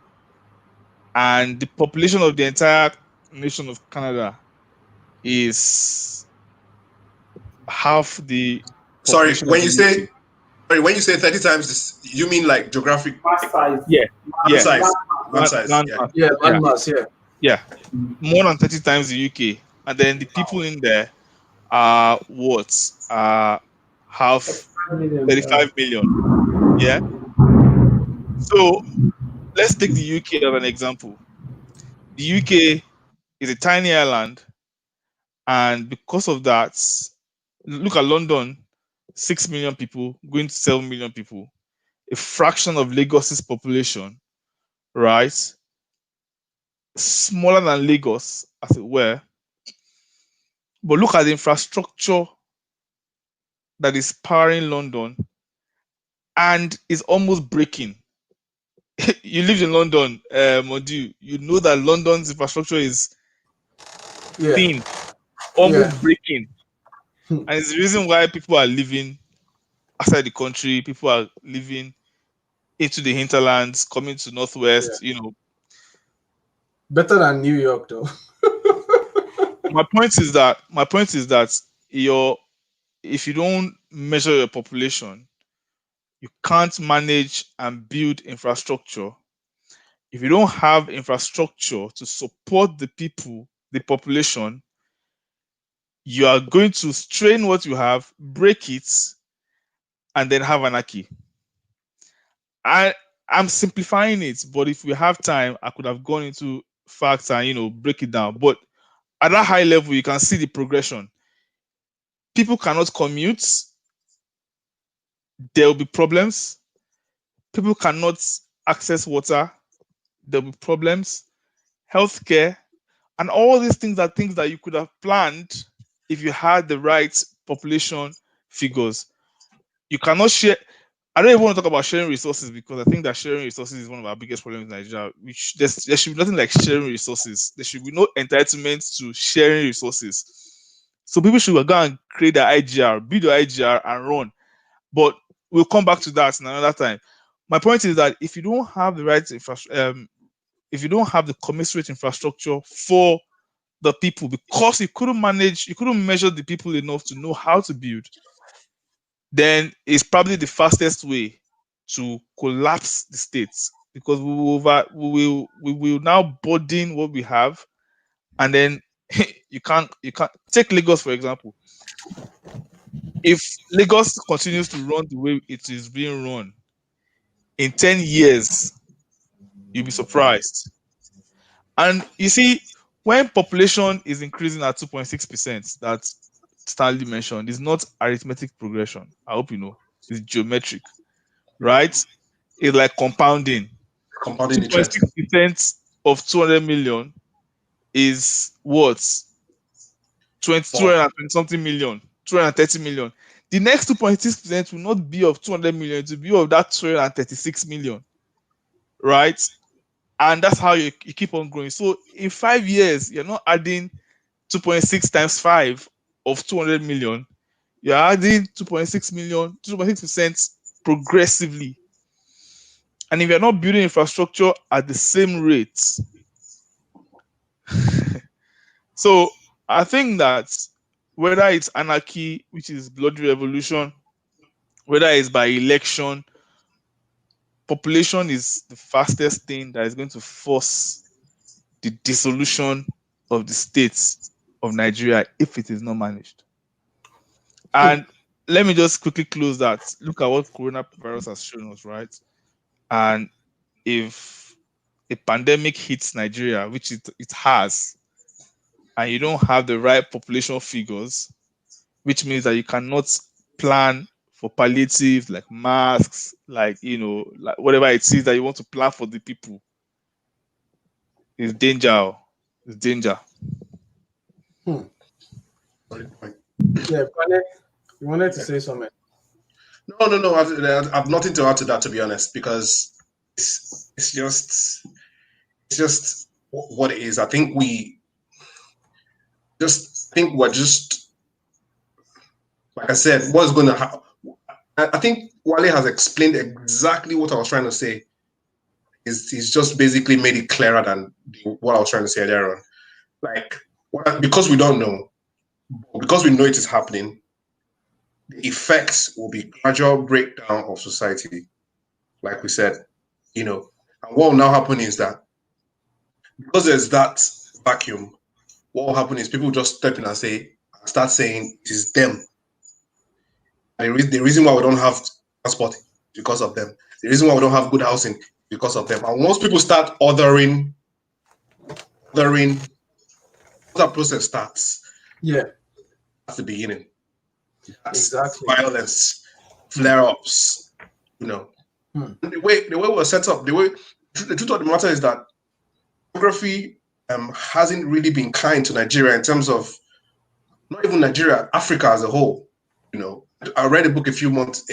And the population of the entire nation of Canada is half the Sorry, population of the UK. when you say 30 times, you mean like geographic Mass size. Yeah, land yeah, size? Land land, size, land yeah. mass. Yeah, Yeah, landmass. Yeah. yeah, more than 30 times the UK, and then the people in there are what? Half 5 million. 35 million. Yeah. So let's take the UK as an example. The UK is a tiny island, and because of that, look at London, 6 million people going to 7 million people, a fraction of Lagos's population, right? Smaller than Lagos, as it were. But look at the infrastructure that is powering London and is almost breaking. You lived in London, Modu. You know that London's infrastructure is Yeah. thin, Yeah. almost breaking. And it's the reason why people are living outside the country, people are living into the hinterlands, coming to Yeah. Northwest. Better than New York, though. My point is that if you don't measure your population, you can't manage and build infrastructure. If you don't have infrastructure to support the people, the population, you are going to strain what you have, break it, and then have anarchy. I I'm simplifying it, but if we have time, I could have gone into facts and break it down. But at that high level, you can see the progression. People cannot commute, there will be problems. People cannot access water, there will be problems. Healthcare, and all these things are things that you could have planned if you had the right population figures. You cannot share. I don't even want to talk about sharing resources because I think that sharing resources is one of our biggest problems in Nigeria. There should be nothing like sharing resources. There should be no entitlement to sharing resources. So people should go and create their IGR, build their IGR, and run. But we'll come back to that another time. My point is that if you don't have the right infrastructure, if you don't have the commensurate infrastructure for the people, because you couldn't measure the people enough to know how to build, then it's probably the fastest way to collapse the states because we will now burden what we have, and then you can't take Lagos for example. If Lagos continues to run the way it is being run in 10 years, you'll be surprised. And you see, when population is increasing at 2.6%, that Stanley mentioned, is not arithmetic progression. I hope you know. It's geometric, right? It's like compounding. Compounding interest. 2.6% of 200 million is what? 220 something million, 230 million. The next 2.6% will not be of 200 million, it will be of that 236 million, right? And that's how you keep on growing. So in 5 years, you're not adding 2.6 times 5 of 200 million. You're adding 2.6 million, 2.6% progressively. And if you're not building infrastructure at the same rate, so I think that whether it's anarchy, which is bloody revolution, whether it's by election, population is the fastest thing that is going to force the dissolution of the states of Nigeria if it is not managed. And let me just quickly close that. Look at what coronavirus has shown us, right? And if a pandemic hits Nigeria, which it has, and you don't have the right population figures, which means that you cannot plan for palliatives like masks, like like whatever it is that you want to plan for the people, it's danger. It's danger. Yeah, Kwane, you wanted to say something. No. I have nothing to add to that, to be honest, because it's just what it is. I think we're just like I said, what's going to happen. I think Wale has explained exactly what I was trying to say. He's just basically made it clearer than what I was trying to say earlier on. Like, because we don't know, because we know it is happening, the effects will be gradual breakdown of society. Like we said, and what will now happen is that because there's that vacuum, what will happen is people will just step in and start saying it is them. And the reason why we don't have transport is because of them. The reason why we don't have good housing is because of them. And once people start othering, that process starts. Yeah, That's the beginning. That's exactly. Violence, flare-ups. The way we were set up, the truth of the matter is that geography hasn't really been kind to Nigeria in terms of not even Nigeria, Africa as a whole. I read a book a few months,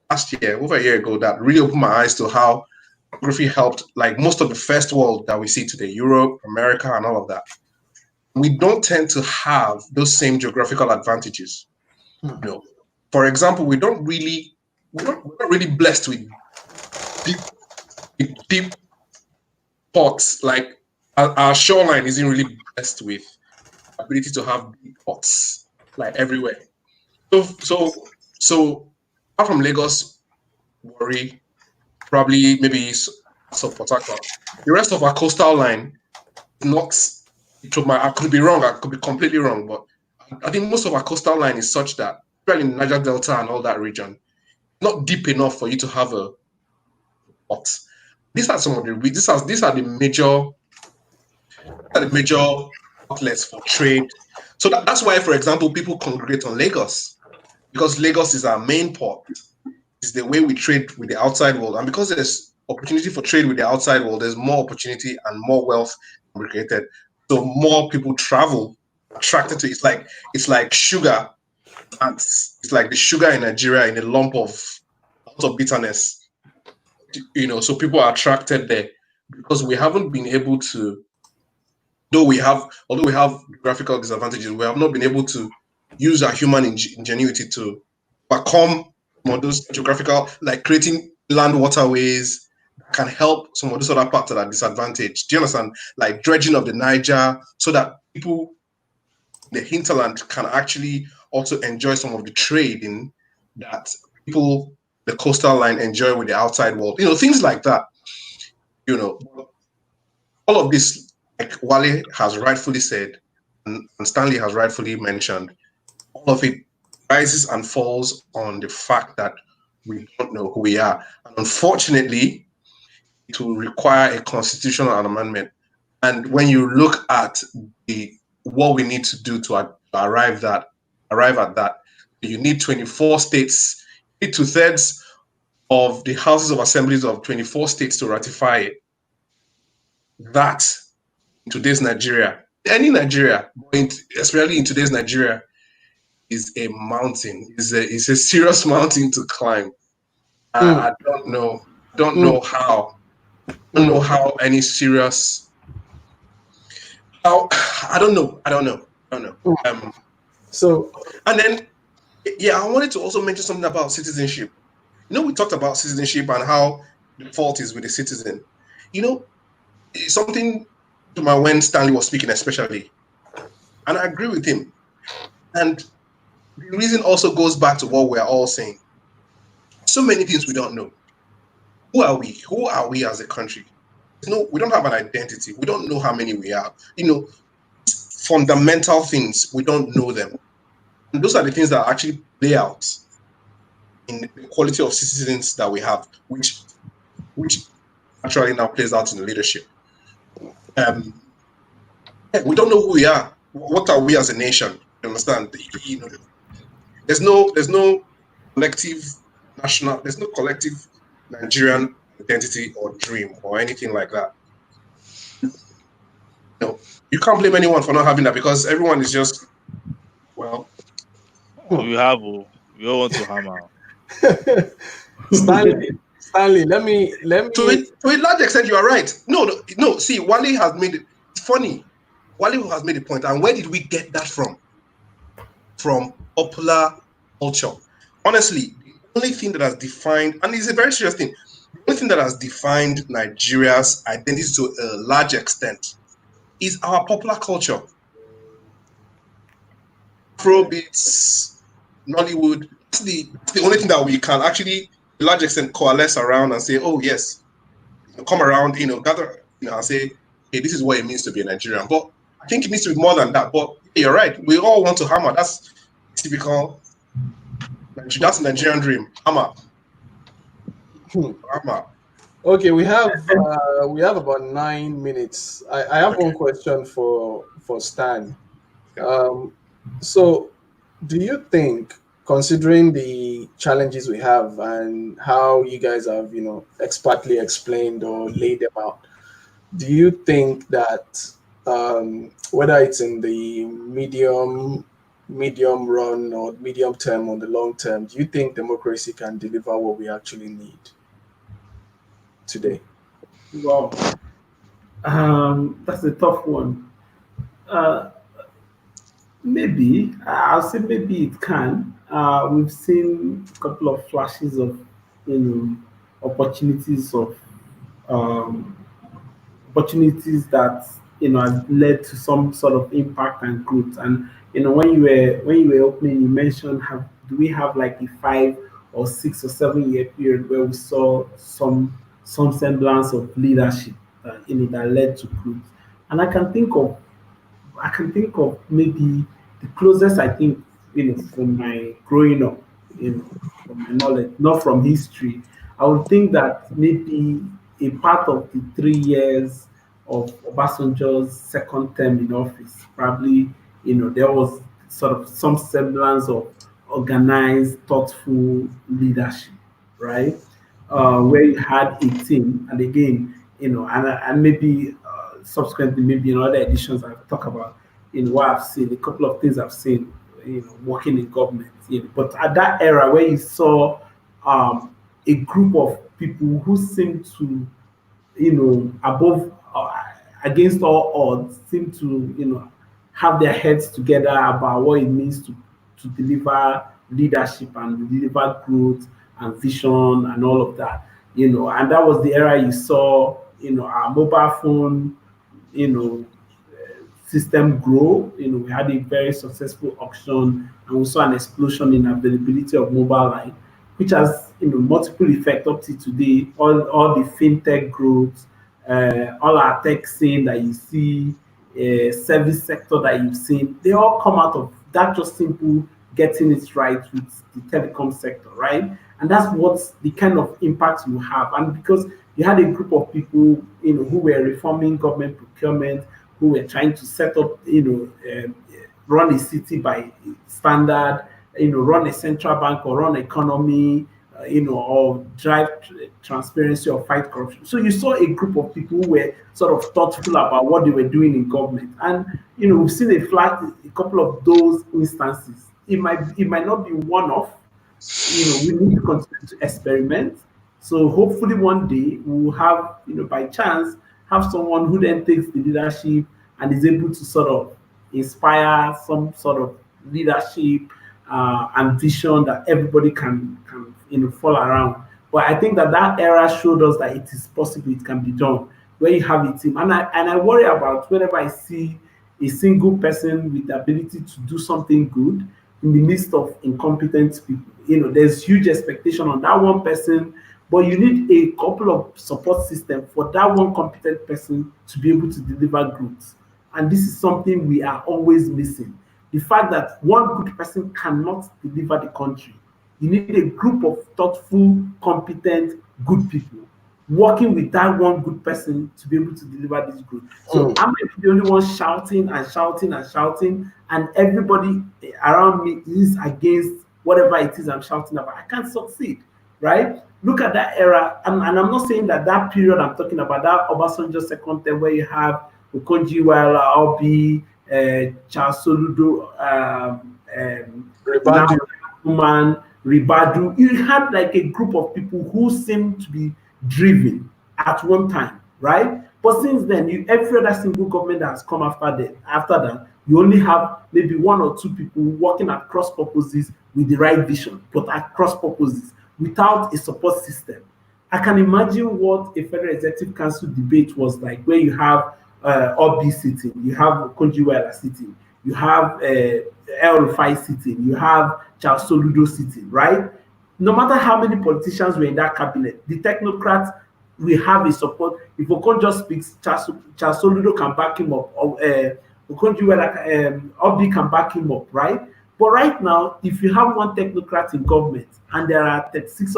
last year, over a year ago, that really opened my eyes to how geography helped, like most of the first world that we see today, Europe, America, and all of that. We don't tend to have those same geographical advantages. For example, we're not really blessed with deep ports. Like our shoreline isn't really blessed with ability to have deep ports like everywhere. So apart from Lagos, Warri, probably maybe Port Harcourt, the rest of our coastal line is not. I could be wrong. I could be completely wrong, but I think most of our coastal line is such that, especially in Niger Delta and all that region, not deep enough for you to have a port. These are some of the these are the major outlets for trade. So that's why, for example, people congregate on Lagos, because Lagos is our main port. It's the way we trade with the outside world, and because there's opportunity for trade with the outside world, there's more opportunity and more wealth created. So more people travel, attracted to it. It's like sugar. It's like the sugar in Nigeria in a lump of bitterness. So people are attracted there because we haven't been able to. Although we have geographical disadvantages, we have not been able to use our human ingenuity to overcome some of those geographical, like creating land waterways that can help some of those other parts that are disadvantaged. Do you understand? Like dredging of the Niger, so that people in the hinterland can actually also enjoy some of the trading that people the coastal line enjoy with the outside world. Things like that. All of this, like Wale has rightfully said, and Stanley has rightfully mentioned, all of it rises and falls on the fact that we don't know who we are. And unfortunately, it will require a constitutional amendment. And when you look at what we need to do to arrive at that, you need 24 states, you need 2/3 of the houses of assemblies of 24 states to ratify it. That in today's Nigeria, any Nigeria, especially in today's Nigeria, is a mountain. Is a serious mountain to climb. I don't know how. I don't know how any serious. How I don't know. So and then I wanted to also mention something about citizenship. We talked about citizenship and how the fault is with the citizen. Something to my when Stanley was speaking, especially, and I agree with him. And the reason also goes back to what we're all saying. So many things we don't know. Who are we? Who are we as a country? We don't have an identity. We don't know how many we are. Fundamental things, we don't know them. And those are the things that actually play out in the quality of citizens that we have, which actually now plays out in the leadership. We don't know who we are. What are we as a nation? You understand? There's no collective national, there's no collective Nigerian identity or dream or anything like that. You can't blame anyone for not having that, because everyone is just, well. We all want to hammer. Stanley, let me. To a large extent, you are right. No. See, Wale has made it. It's funny. Wale has made a point, and where did we get that from? From popular culture. Honestly, the only thing that has defined, and it's a very serious thing, the only thing that has defined Nigeria's identity to a large extent is our popular culture. Afrobeats, Nollywood. That's the only thing that we can actually, to a large extent, coalesce around and say, oh yes, come around, gather, and say, hey, this is what it means to be a Nigerian. But I think it needs to be more than that. But you're right, we all want to hammer. That's typical. That's a Nigerian dream. Hammer. Hammer. Okay, we have about 9 minutes. I have one question for Stan. So, do you think, considering the challenges we have and how you guys have, expertly explained or laid them out, do you think that whether it's in the medium run or medium term or the long term, do you think democracy can deliver what we actually need today? Wow, that's a tough one. Maybe I'll say maybe it can. We've seen a couple of flashes of opportunities um, that has led to some sort of impact and growth. And when you were opening, you mentioned, do we have like a 5 or 6 or 7 year period where we saw some semblance of leadership that led to growth. And I can think of maybe the closest, I think, from my growing up, from my knowledge, not from history. I would think that maybe a part of the 3 years of Obasanjo's second term in office, probably, there was sort of some semblance of organized, thoughtful leadership, right? Where you had a team, and again, and maybe subsequently, maybe in other editions, I'll talk about what I've seen, a couple of things I've seen, working in government. But at that era where you saw a group of people who seemed to, above, against all odds, seem to, have their heads together about what it means to deliver leadership and deliver growth and vision and all of that, and that was the era you saw, our mobile phone, system grow. We had a very successful auction, and we saw an explosion in availability of mobile line, which has multiple effect up to today. All the fintech growth, all our tech scene that you see, service sector that you've seen, they all come out of that just simple getting it right with the telecom sector, right? And that's what's the kind of impact you have. And because you had a group of people, who were reforming government procurement, who were trying to set up, run a city by standard, run a central bank or run economy, or drive transparency or fight corruption. So you saw a group of people who were sort of thoughtful about what they were doing in government. And, we've seen a couple of those instances. It might not be one-off. We need to continue to experiment. So hopefully one day we'll have, by chance, have someone who then takes the leadership and is able to sort of inspire some sort of leadership and vision that everybody can fall around. But I think that era showed us that it is possible, it can be done, where you have a team. And I worry about whenever I see a single person with the ability to do something good in the midst of incompetent people. There's huge expectation on that one person, but you need a couple of support systems for that one competent person to be able to deliver goods. And this is something we are always missing. The fact that one good person cannot deliver the country. You need a group of thoughtful, competent, good people working with that one good person to be able to deliver this good. So I'm the only one shouting and shouting and shouting, and everybody around me is against whatever it is I'm shouting about. I can't succeed, right? Look at that era, and I'm not saying that period I'm talking about, that Obasanjo second term, where you have Okonjo Iweala, Obi, Charles Soludo, Ribadu. You had like a group of people who seemed to be driven at one time, right? But since then, every other single government that has come after that, you only have maybe one or two people working at cross purposes with the right vision, but at cross purposes without a support system. I can imagine what a Federal Executive Council debate was like, where you have Obi sitting, you have Okonjo Iweala sitting, you have El Rufai sitting, you have Charles Soludo sitting, right? No matter how many politicians were in that cabinet, the technocrats will have a support. If Okonjo speaks, Charles Soludo can back him up, or Okonjo Iweala, Obi can back him up, right? But right now, if you have one technocrat in government and there are 35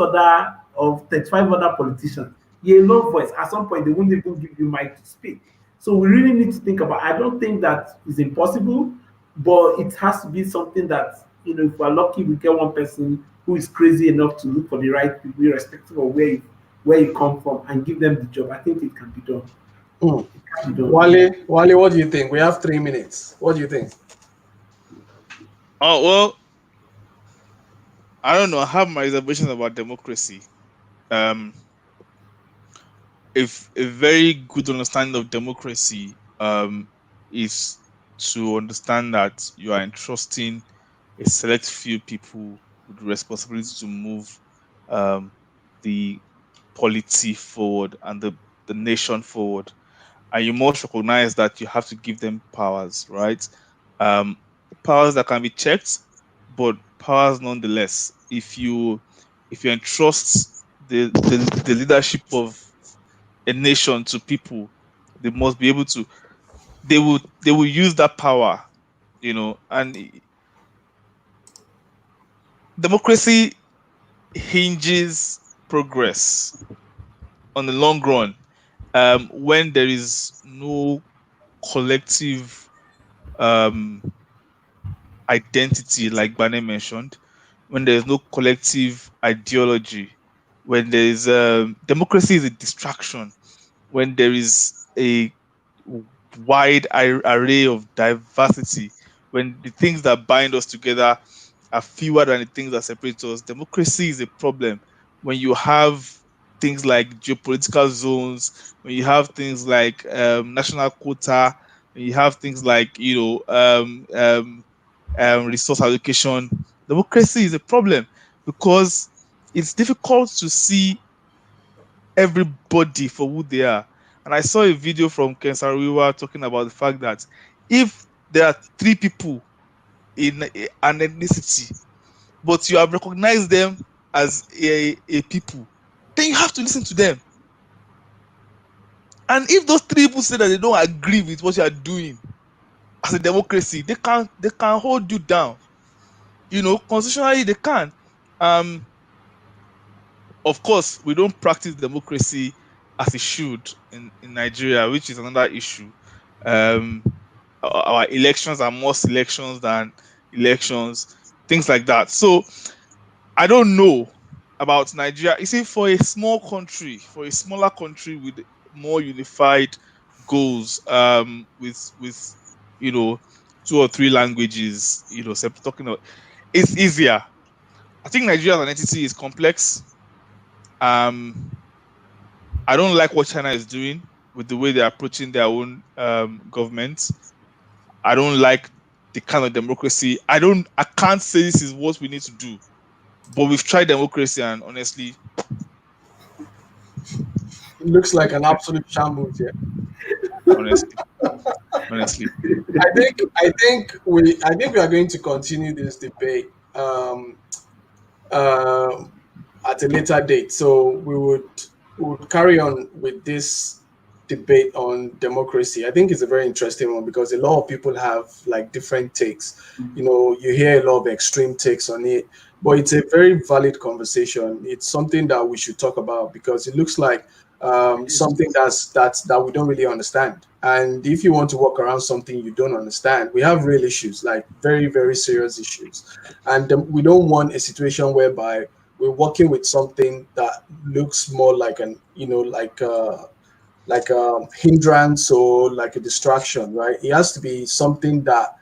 other politicians, you have no voice. At some point, they won't even give you mic to speak. So we really need to think about. I don't think that is impossible, but it has to be something that, if we're lucky, we get one person who is crazy enough to look for the right people, irrespective of where you come from, and give them the job. I think it can be done. It can be done. Wale, what do you think? We have 3 minutes. What do you think? Oh, well, I don't know. I have my reservations about democracy. If a very good understanding of democracy is to understand that you are entrusting a select few people with the responsibility to move the polity forward and the nation forward, and you must recognize that you have to give them powers, right? Powers that can be checked, but powers nonetheless. If you entrust the leadership of a nation to people, they must be able to. They will use that power, and democracy hinges progress on the long run when there is no collective identity, like Bane mentioned, when there is no collective ideology, when there is democracy is a distraction, when there is a wide array of diversity, when the things that bind us together are fewer than the things that separate us. Democracy is a problem when you have things like geopolitical zones, when you have things like national quota, when you have things like resource allocation. Democracy is a problem because it's difficult to see everybody for who they are. And I saw a video from Ken Saro-Wiwa talking about the fact that if there are 3 people in an ethnicity, but you have recognized them as a people, then you have to listen to them. And if those 3 people say that they don't agree with what you are doing as a democracy, they can hold you down. Constitutionally they can. Of course, we don't practice democracy as it should in Nigeria, which is another issue. Our elections are more selections than elections, things like that. So I don't know about Nigeria. You see, for a smaller country with more unified goals, with 2 or 3 languages, talking about, it's easier. I think Nigeria as an entity is complex. I don't like what China is doing with the way they're approaching their own government. I don't like the kind of democracy. I can't say this is what we need to do, but we've tried democracy, and honestly, it looks like an absolute shambles here. honestly. I think we are going to continue this debate at a later date. So we would carry on with this debate on democracy. I think it's a very interesting one because a lot of people have like different takes. You know, you hear a lot of extreme takes on it, but it's a very valid conversation. It's something that we should talk about because it looks like something that we don't really understand. And if you want to work around something you don't understand, we have real issues, like very, very serious issues. And we don't want a situation whereby we're working with something that looks more like like a hindrance or like a distraction, right? It has to be something that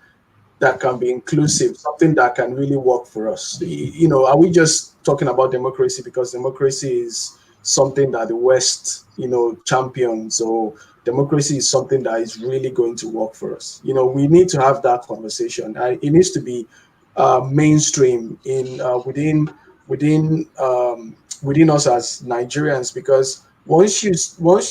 can be inclusive, something that can really work for us. You know, are we just talking about democracy because democracy is something that the West, you know, champions, or democracy is something that is really going to work for us? You know, we need to have that conversation. It needs to be mainstream in within us as Nigerians, because once you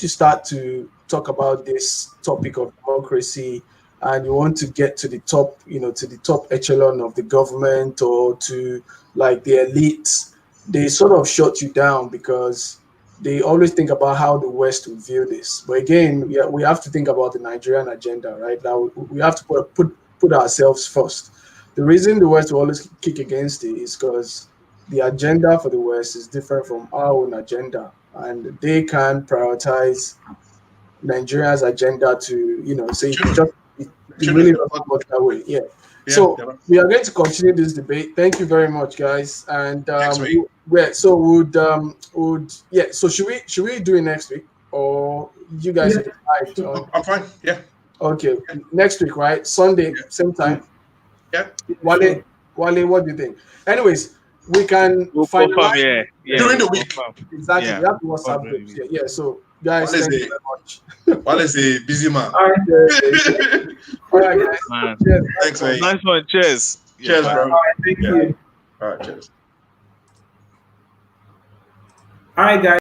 start to talk about this topic of democracy and you want to get to the top, you know, to the top echelon of the government or to like the elites, they sort of shut you down because they always think about how the West will view this. But again, we have to think about the Nigerian agenda, right? Now we have to put ourselves first. The reason the West will always kick against it is because the agenda for the West is different from our own agenda, and they can prioritize Nigeria's agenda to, you know, say it really doesn't work that way. Yeah. So we are going to continue this debate. Thank you very much, guys. And so should we do it next week, or you guys decide? I'm fine. Yeah. Okay. Next week, right? Sunday, same time. Yeah. Wale, what do you think? Anyways, we can finalize during the week. Exactly. Yeah. We have to WhatsApp groups. Yeah. So guys, thank you very much. While is a busy man. All right, guys. Man. Cheers. Thanks, mate. Nice one. Cheers. Cheers, bro. All right, thank you. All right, cheers. All right, guys.